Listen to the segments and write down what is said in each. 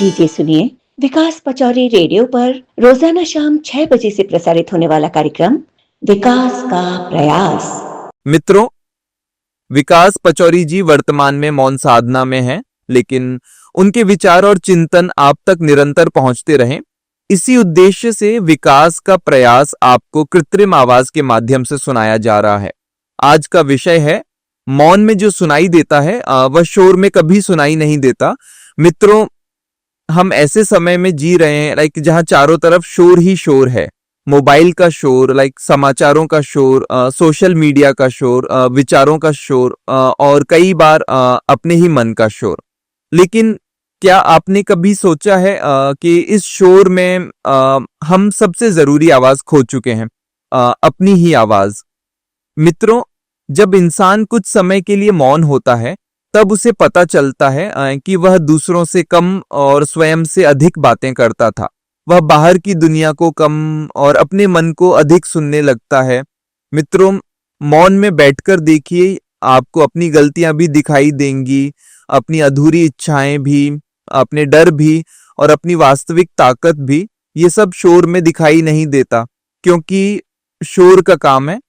लीजिए सुनिए विकास पचौरी रेडियो पर रोजाना शाम 6 बजे से प्रसारित होने वाला कार्यक्रम विकास का प्रयास। मित्रों, विकास पचौरी जी वर्तमान में मौन साधना में हैं, लेकिन उनके विचार और चिंतन आप तक निरंतर पहुंचते रहें, इसी उद्देश्य से विकास का प्रयास आपको कृत्रिम आवाज के माध्यम से सुनाया जा रहा है। आज का विषय है मौन में जो सुनाई देता है वह शोर में कभी सुनाई नहीं देता। मित्रों, हम ऐसे समय में जी रहे हैं जहां चारों तरफ शोर ही शोर है। मोबाइल का शोर, समाचारों का शोर, सोशल मीडिया का शोर, विचारों का शोर, और कई बार अपने ही मन का शोर। लेकिन क्या आपने कभी सोचा है कि इस शोर में हम सबसे जरूरी आवाज खो चुके हैं, अपनी ही आवाज। मित्रों, जब इंसान कुछ समय के लिए मौन होता है तब उसे पता चलता है कि वह दूसरों से कम और स्वयं से अधिक बातें करता था। वह बाहर की दुनिया को कम और अपने मन को अधिक सुनने लगता है। मित्रों, मौन में बैठकर देखिए, आपको अपनी गलतियां भी दिखाई देंगी, अपनी अधूरी इच्छाएं भी, अपने डर भी और अपनी वास्तविक ताकत भी। ये सब शोर में दिखाई नहीं देता, क्योंकि शोर का काम है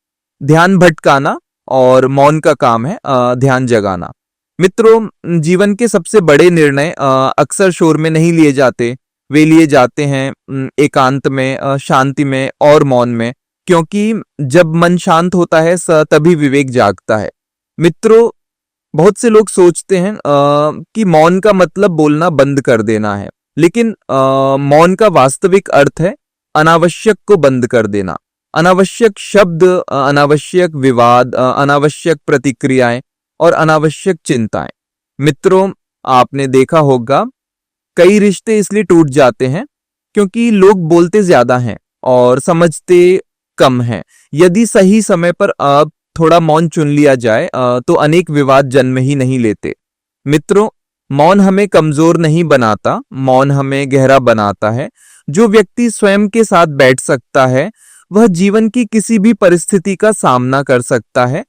ध्यान भटकाना और मौन का काम है ध्यान जगाना। मित्रों, जीवन के सबसे बड़े निर्णय अक्सर शोर में नहीं लिए जाते, वे लिए जाते हैं एकांत में, शांति में और मौन में, क्योंकि जब मन शांत होता है तभी विवेक जागता है। मित्रों, बहुत से लोग सोचते हैं कि मौन का मतलब बोलना बंद कर देना है, लेकिन मौन का वास्तविक अर्थ है अनावश्यक को बंद कर देना। अनावश्यक शब्द, अनावश्यक विवाद, अनावश्यक प्रतिक्रियाएं और अनावश्यक चिंताएं। मित्रों, आपने देखा होगा कई रिश्ते इसलिए टूट जाते हैं क्योंकि लोग बोलते ज्यादा हैं और समझते कम हैं। यदि सही समय पर थोड़ा मौन चुन लिया जाए तो अनेक विवाद जन्म ही नहीं लेते। मित्रों, मौन हमें कमजोर नहीं बनाता, मौन हमें गहरा बनाता है। जो व्यक्ति स्वयं के साथ बैठ सकता है वह जीवन की किसी भी परिस्थिति का सामना कर सकता है,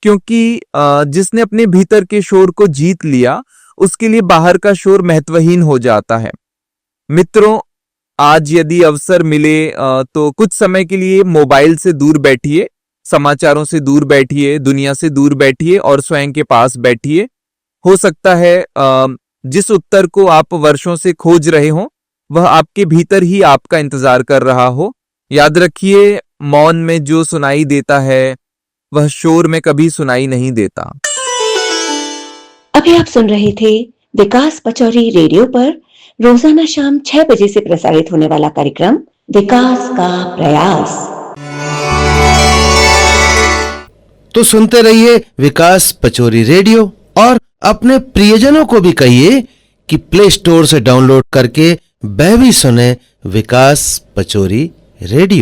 क्योंकि जिसने अपने भीतर के शोर को जीत लिया उसके लिए बाहर का शोर महत्वहीन हो जाता है। मित्रों, आज यदि अवसर मिले तो कुछ समय के लिए मोबाइल से दूर बैठिए, समाचारों से दूर बैठिए, दुनिया से दूर बैठिए और स्वयं के पास बैठिए। हो सकता है जिस उत्तर को आप वर्षों से खोज रहे हो वह आपके भीतर ही आपका इंतजार कर रहा हो। याद रखिए, मौन में जो सुनाई देता है वह शोर में कभी सुनाई नहीं देता। अभी आप सुन रहे थे विकास पचौरी रेडियो पर रोजाना शाम 6 बजे से प्रसारित होने वाला कार्यक्रम विकास का प्रयास। तो सुनते रहिए विकास पचौरी रेडियो और अपने प्रियजनों को भी कहिए कि प्ले स्टोर से डाउनलोड करके वह भी सुने विकास पचौरी रेडियो।